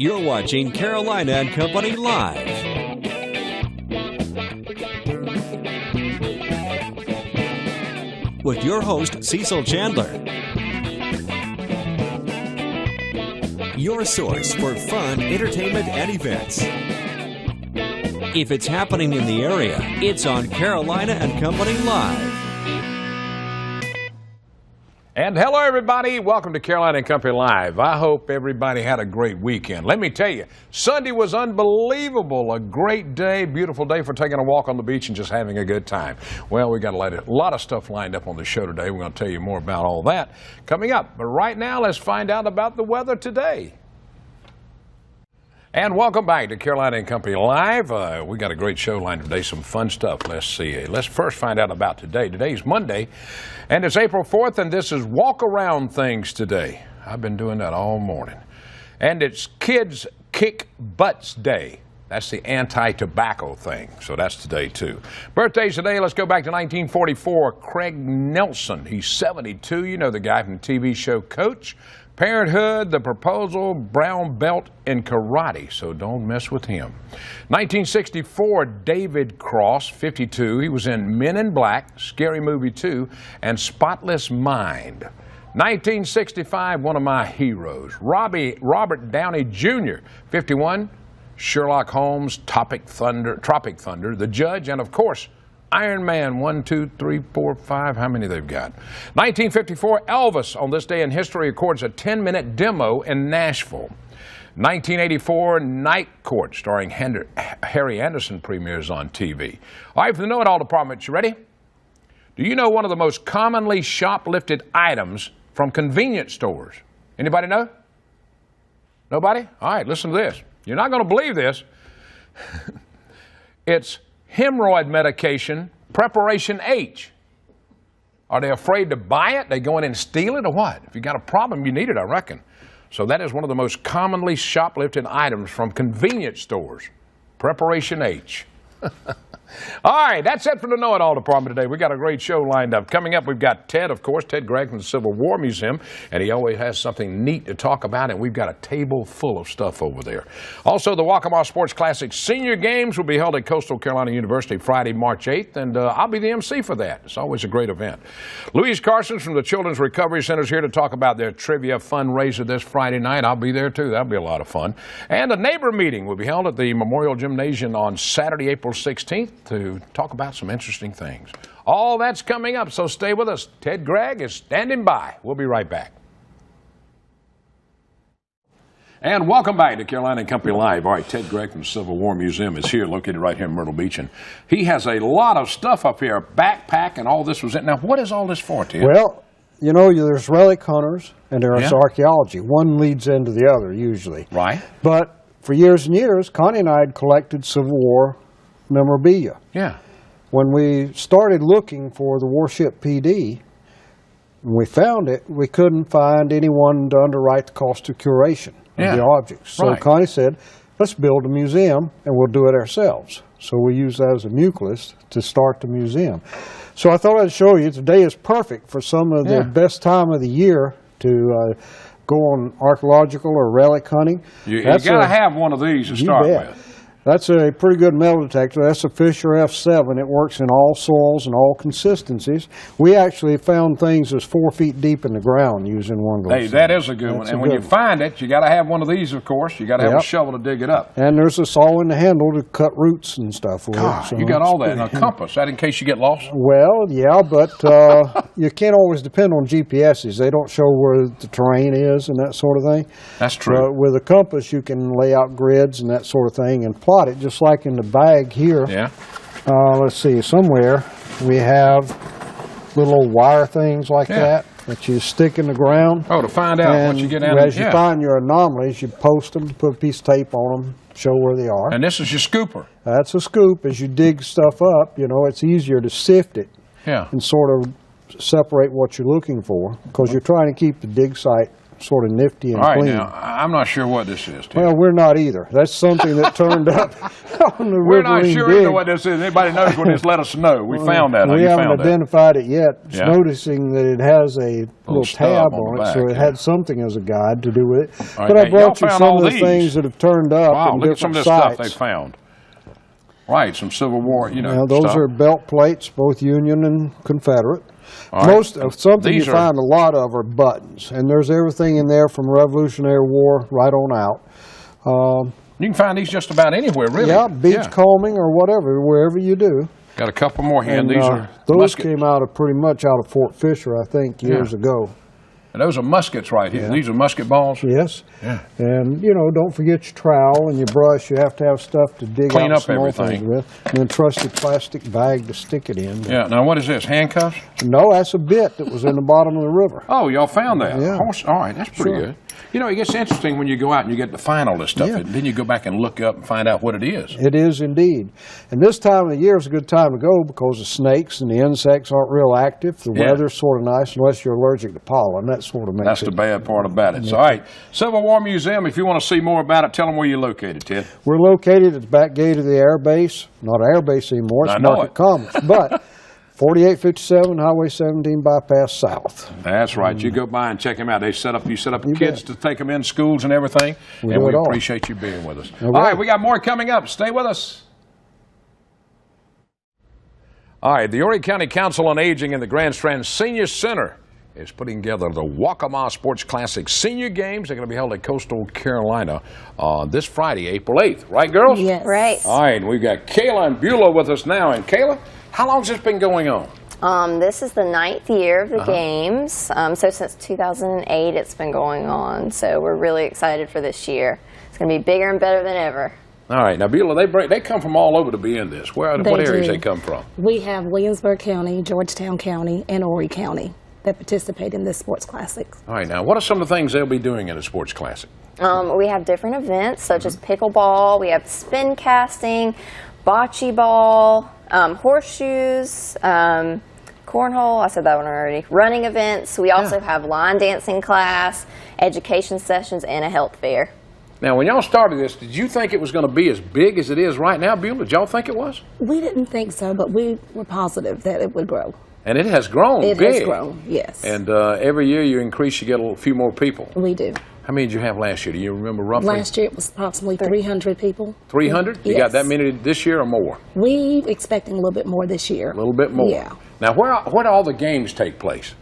You're watching Carolina and Company Live. With your host, Cecil Chandler. Your source for fun, entertainment, and events. If it's happening in the area, it's on Carolina and Company Live. And hello, everybody. Welcome to Carolina and Company Live. I hope everybody had a great weekend. Let me tell you, Sunday was unbelievable. A great day, beautiful day for taking a walk on the beach and just having a good time. Well, we got a lot of stuff lined up on the show today. We're going to tell you more about all that coming up. But right now, let's find out about the weather today. And welcome back to Carolina and Company Live. We got a great show lined up today, some fun stuff. Let's see. Let's first find out about today. Today's Monday, and it's April 4th, and this is Walk Around Things Today. I've been doing that all morning. And it's Kids Kick Butts Day. That's the anti-tobacco thing, so that's today, too. Birthdays today, let's go back to 1944. Craig Nelson, he's 72. You know the guy from the TV show Coach. Parenthood, The Proposal, brown belt in karate, so don't mess with him. 1964, David Cross, 52. He was in Men in Black, Scary Movie 2, and Spotless Mind. 1965, one of my heroes, Robert Downey Jr., 51. Sherlock Holmes, Tropic Thunder, The Judge, and of course, Iron Man, 1, 2, 3, 4, 5, how many they've got. 1954, Elvis, on this day in history, records a 10-minute demo in Nashville. 1984, Night Court, starring Harry Anderson, premieres on TV. All right, for the Know It All department, you ready? Do you know one of the most commonly shoplifted items from convenience stores? Anybody know? Nobody? All right, listen to this. You're not going to believe this. It's hemorrhoid medication, Preparation H. Are they afraid to buy it? They go in and steal it or what? If you got a problem, you need it, I reckon. So that is one of the most commonly shoplifted items from convenience stores, Preparation H. All right, that's it for the Know It All department today. We got a great show lined up. Coming up, we've got Ted, of course, Ted Gregg from the Civil War Museum, and he always has something neat to talk about, and we've got a table full of stuff over there. Also, the Waccamaw Sports Classic Senior Games will be held at Coastal Carolina University Friday, March 8th, and I'll be the MC for that. It's always a great event. Louise Carson from the Children's Recovery Center is here to talk about their trivia fundraiser this Friday night. I'll be there, too. That'll be a lot of fun. And a neighbor meeting will be held at the Memorial Gymnasium on Saturday, April 16th to talk about some interesting things. All that's coming up, so stay with us. Ted Gregg is standing by. We'll be right back. And welcome back to Carolina and Company Live. All right, Ted Gregg from the Civil War Museum is here, located right here in Myrtle Beach, and he has a lot of stuff up here, backpack and all this was it. Now, what is all this for, Ted? Well, you know, there's relic hunters and there's archaeology. One leads into the other, usually. Right. But for years and years, Connie and I had collected Civil War memorabilia. Yeah. When we started looking for the warship PD, when we found it, we couldn't find anyone to underwrite the cost of curation of the objects. So Connie said, let's build a museum and we'll do it ourselves. So we used that as a nucleus to start the museum. So I thought I'd show you, today is perfect for some of the best time of the year to go on archaeological or relic hunting. You got to have one of these to start with. That's a pretty good metal detector. That's a Fisher F7. It works in all soils and all consistencies. We actually found things that's 4 feet deep in the ground using one of those. Hey, that is a good one. And when you find it, you got to have one of these, of course. You got to have a shovel to dig it up. And there's a saw in the handle to cut roots and stuff. God, you got all that. And a compass, that in case you get lost? Well, yeah, but you can't always depend on GPSs. They don't show where the terrain is and that sort of thing. That's true. But with a compass, you can lay out grids and that sort of thing and plot it, just like in the bag here. Yeah. Let's see, somewhere we have little wire things like that you stick in the ground. Oh, to find out what you get out of it. As you find your anomalies, you post them, put a piece of tape on them, show where they are. And this is your scooper. That's a scoop. As you dig stuff up, you know, it's easier to sift it and sort of separate what you're looking for, because you're trying to keep the dig site sort of nifty and All right, clean. now, I'm not sure what this is, Tim. Well, we're not either. That's something that turned up on the We're not Riverine sure dig. either what this is. Anybody knows what this, let us know. We found that. We You haven't found that. identified it yet. Just Yeah. noticing that it has a little stub tab on on the it, so back, it yeah. had something as a guide to do with it. All right, But I now, brought y'all you found some all of the these. things that have turned up Wow, in look at some different of this sites. stuff they found. Right, some Civil War, Now, those stuff. are belt plates, both Union and Confederate. All right. Most of something you These are- find a lot of are buttons, and there's everything in there from Revolutionary War right on out. You can find these just about anywhere, really. Yeah, beach combing or whatever, wherever you do. Got a couple more here. And These are those muskets. came out of pretty much out of Fort Fisher, I think, years ago. And those are muskets right here. Yeah. These are musket balls. Yes. Yeah. And, you know, don't forget your trowel and your brush. You have to have stuff to dig Clean out up small everything. things with. And then trusty plastic bag to stick it in. Yeah. Now, what is this? Handcuffs? No, that's a bit that was in the bottom of the river. Oh, y'all found that? Yeah. All right, that's pretty Sure. good. You know, it gets interesting when you go out and you get to find all this stuff. Yeah. And then you go back and look up and find out what it is. It is indeed. And this time of the year is a good time to go because the snakes and the insects aren't real active. The Yeah. weather's sort of nice unless you're allergic to pollen. That sort of makes That's it. the bad part about it. So, all right, Civil War Museum, if you want to see more about it, tell them where you're located, Ted. We're located at the back gate of the air base. Not air base anymore. It's I know Market it. Commons. But 4857 Highway 17 bypass south. That's right. You go by and check them out. You set up You kids bet. to take them in schools and everything. We and do we it all. appreciate you being with us. All All right, right. we got more coming up. Stay with us. All right, the Horry County Council on Aging and the Grand Strand Senior Center is putting together the Waccamaw Sports Classic Senior Games. They're going to be held at Coastal Carolina on this Friday, April 8th. Right, girls? Yes. Right. All right, we've got Kayla and Beulah with us now. And Kayla, how long has this been going on? This is the 9th year of the games. So since 2008, it's been going on. So we're really excited for this year. It's going to be bigger and better than ever. All right, now Beulah, they come from all over to be in this. What areas do. they come from? We have Williamsburg County, Georgetown County, and Horry County that participate in this sports classics. All right, now what are some of the things they'll be doing in a sports classic? We have different events such as pickleball. We have spin casting, bocce ball, horseshoes, cornhole. I said that one already. Running events. We also have line dancing class, education sessions, and a health fair. Now, when y'all started this, did you think it was going to be as big as it is right now, Beulah? Did y'all think it was? We didn't think so, but we were positive that it would grow. And it has grown It big. has grown, yes. And every year you increase, you get a few more people. We do. How many did you have last year? Do you remember roughly? Last year it was approximately 300 people. 300? You Yes. got that many this year or more? We expecting a little bit more this year. A little bit more. Yeah. Now, where do all the games take place?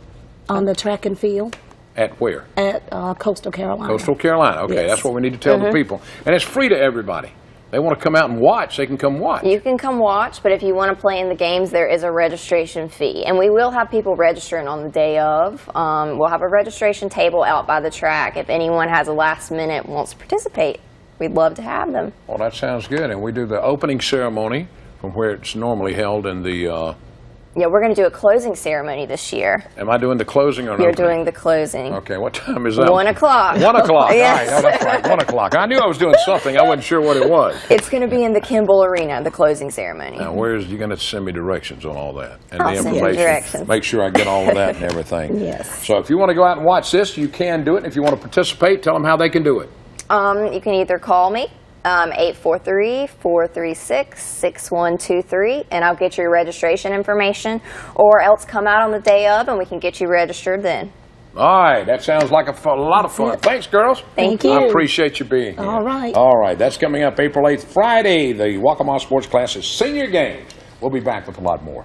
On the track and field At where? at Coastal Carolina. Coastal Carolina. Okay, Yes. that's what we need to tell the people. And it's free to everybody. They want to come out and watch, they can come watch. You can come watch, but if you want to play in the games, there is a registration fee. And we will have people registering on the day of. We'll have a registration table out by the track. If anyone has a last minute and wants to participate, we'd love to have them. Well, that sounds good. And we do the opening ceremony from where it's normally held in the... Yeah, we're going to do a closing ceremony this year. am I doing the closing or an You're opening? doing the closing. Okay, what time is that? 1 o'clock. 1 o'clock. Yes. All right, oh, that's right, 1 o'clock. I knew I was doing something. I wasn't sure what it was. It's going to be in the Kimball Arena, the closing ceremony. Now, you're going to send me directions on all that and I'll the send you information. directions. Make sure I get all of that and everything. Yes. So if you want to go out and watch this, you can do it. If you want to participate, tell them how they can do it. You can either call me, 843-436-6123, and I'll get your registration information, or else come out on the day of and we can get you registered then. All right, that sounds like a lot of fun. Thanks, girls. Thank you. I appreciate you being here. All right. All right, that's coming up April 8th, Friday, the Waccamaw Sports Classic Senior Games. We'll be back with a lot more.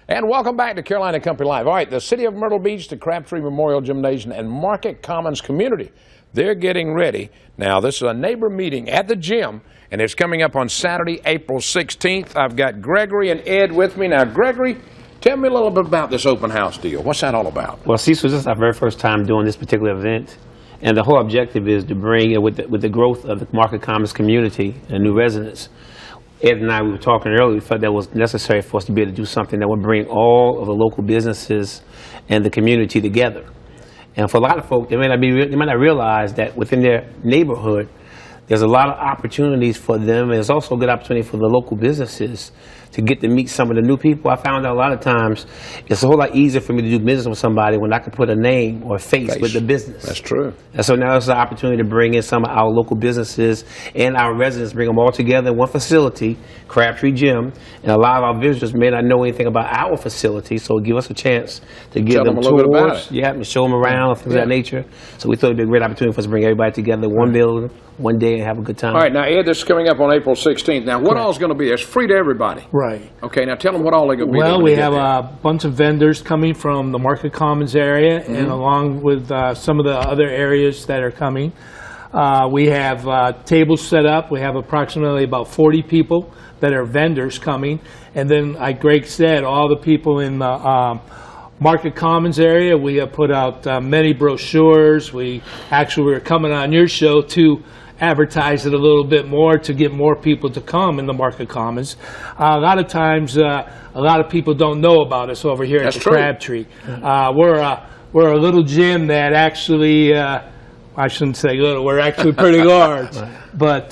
And welcome back to Carolina Company Live. All right, the City of Myrtle Beach, the Crabtree Memorial Gymnasium, and Market Commons community, they're getting ready. Now, this is a neighbor meeting at the gym, and it's coming up on Saturday, April 16th. I've got Gregory and Ed with me. Now, Gregory, tell me a little bit about this open house deal. What's that all about? Well, Cecil, this is our very first time doing this particular event, and the whole objective is to bring, with the growth of the Market Commons community and new residents. Ed and I, we were talking earlier, we felt that was necessary for us to be able to do something that would bring all of the local businesses and the community together. And for a lot of folk, they might not realize that within their neighborhood, there's a lot of opportunities for them, and there's also a good opportunity for the local businesses to get to meet some of the new people. I found out a lot of times it's a whole lot easier for me to do business with somebody when I can put a name or a face with the business. That's true. And so now it's an opportunity to bring in some of our local businesses and our residents, bring them all together in one facility, Crabtree Gym, and a lot of our visitors may not know anything about our facility, so give us a chance to give them a little bit about tours, it. and show them around, things of that nature. So we thought it'd be a great opportunity for us to bring everybody together in one building, one day, and have a good time. All right, now, Ed, this is coming up on April 16th. Now, what all is going to be? It's free to everybody. Right. Okay, now tell them what all they're going to be. Well, we have a bunch of vendors coming from the Market Commons area, and along with some of the other areas that are coming. We have tables set up. We have approximately about 40 people that are vendors coming. And then, like Greg said, all the people in the Market Commons area, we have put out many brochures. We're coming on your show to advertise it a little bit more to get more people to come in the Market Commons. A lot of times, a lot of people don't know about us over here at the Crabtree. We're a little gym that actually, I shouldn't say little, we're actually pretty large, but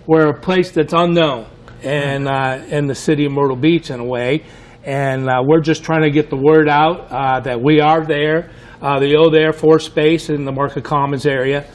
we're a place that's unknown and in the city of Myrtle Beach in a way. And we're just trying to get the word out that we are there, the old Air Force Base in the Market Commons area,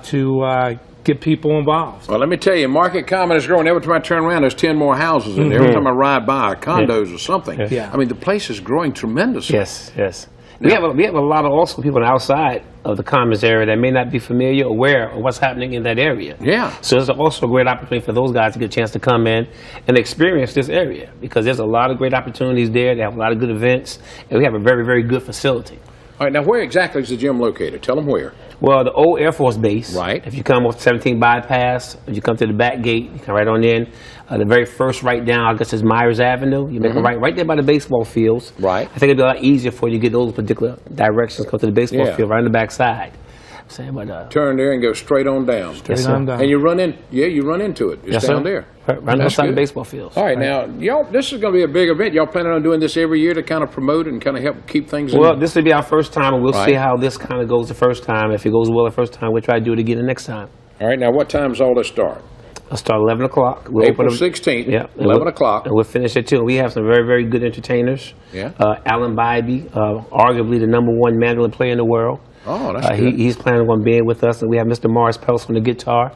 to get people involved. Well, let me tell you, Market Commons is growing. Every time I turn around, there's 10 more houses in there. Every time I ride by, condos or something. Yeah. I mean, the place is growing tremendously. Yes, yes. We have a lot of also people outside of the Commons area that may not be familiar or aware of what's happening in that area. Yeah. So it's also a great opportunity for those guys to get a chance to come in and experience this area, because there's a lot of great opportunities there. They have a lot of good events, and we have a very, very good facility. All right, now where exactly is the gym located? Tell them where. Well, the old Air Force Base. Right. If you come off 17 bypass, if you come to the back gate, you come right on in. The very first right down, I guess, is Myers Avenue. You make a right there by the baseball fields. Right. I think it'd be a lot easier for you to get those particular directions, come to the baseball field right on the back side. I'm saying, but, turn there and go straight on down. Straight on down. And you run in, you run into it. It's down there. Right outside the baseball fields. All right, now, y'all, this is going to be a big event. Y'all planning on doing this every year to kind of promote and kind of help keep things in? Well, this will be our first time, and we'll see how this kind of goes the first time. If it goes well the first time, we'll try to do it again the next time. All right, now, what time does all this start? I'll start 11 o'clock. We'll April 16th, yeah, 11 o'clock. And we'll finish at 2. We have some very, very good entertainers. Yeah. Alan Bybee, arguably the #1 mandolin player in the world. Oh, that's good. He's planning on being with us, and we have Mr. Morris Peltz on the guitar.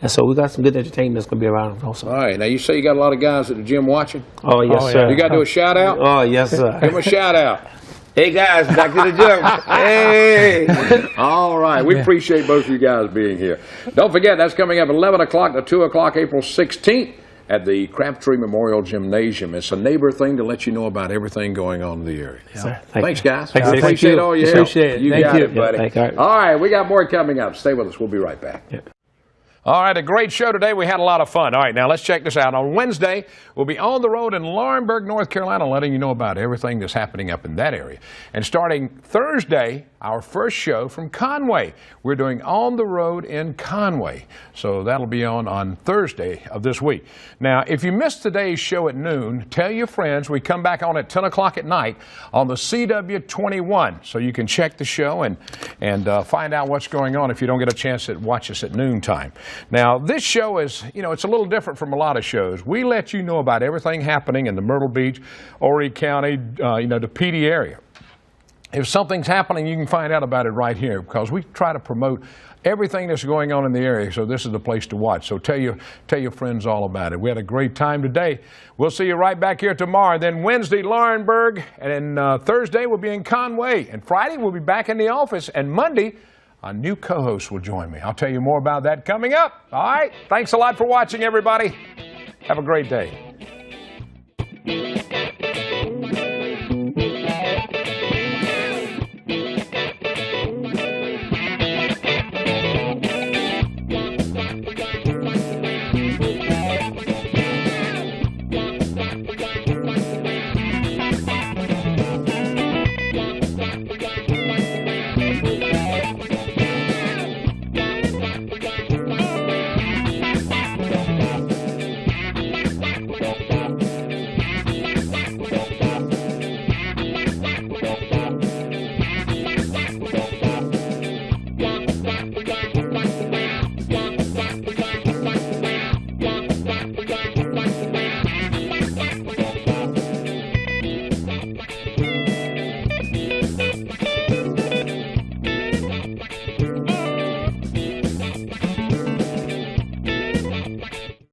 And so we got some good entertainment that's going to be around also. All right, now you say you got a lot of guys at the gym watching? Oh, yes, sir. You got to do a shout out? Oh, yes, sir. Give them a shout out. Hey, guys, back to the gym. Hey. All right, we appreciate both of you guys being here. Don't forget, that's coming up at 11 o'clock to 2 o'clock, April 16th at the Crabtree Memorial Gymnasium. It's a neighbor thing to let you know about everything going on in the area. Sir, Thanks, guys. Thanks, Appreciate all your help. Appreciate it. You Thank got you. it, buddy. Yeah, all right, we got more coming up. Stay with us. We'll be right back. Yeah. All right, a great show today. We had a lot of fun. All right, now let's check this out. On Wednesday, we'll be on the road in Laurinburg, North Carolina, letting you know about everything that's happening up in that area. And starting Thursday, our first show from Conway. We're doing On the Road in Conway. So that'll be on Thursday of this week. Now, if you missed today's show at noon, tell your friends we come back on at 10 o'clock at night on the CW21. So you can check the show and find out what's going on if you don't get a chance to watch us at noontime. Now, this show is, it's a little different from a lot of shows. We let you know about everything happening in the Myrtle Beach, Horry County, the PD area. If something's happening, you can find out about it right here because we try to promote everything that's going on in the area, so this is the place to watch. So tell your friends all about it. We had a great time today. We'll see you right back here tomorrow. Then Wednesday, Laurinburg, and then Thursday we'll be in Conway. And Friday we'll be back in the office, and Monday a new co-host will join me. I'll tell you more about that coming up. All right, thanks a lot for watching, everybody. Have a great day.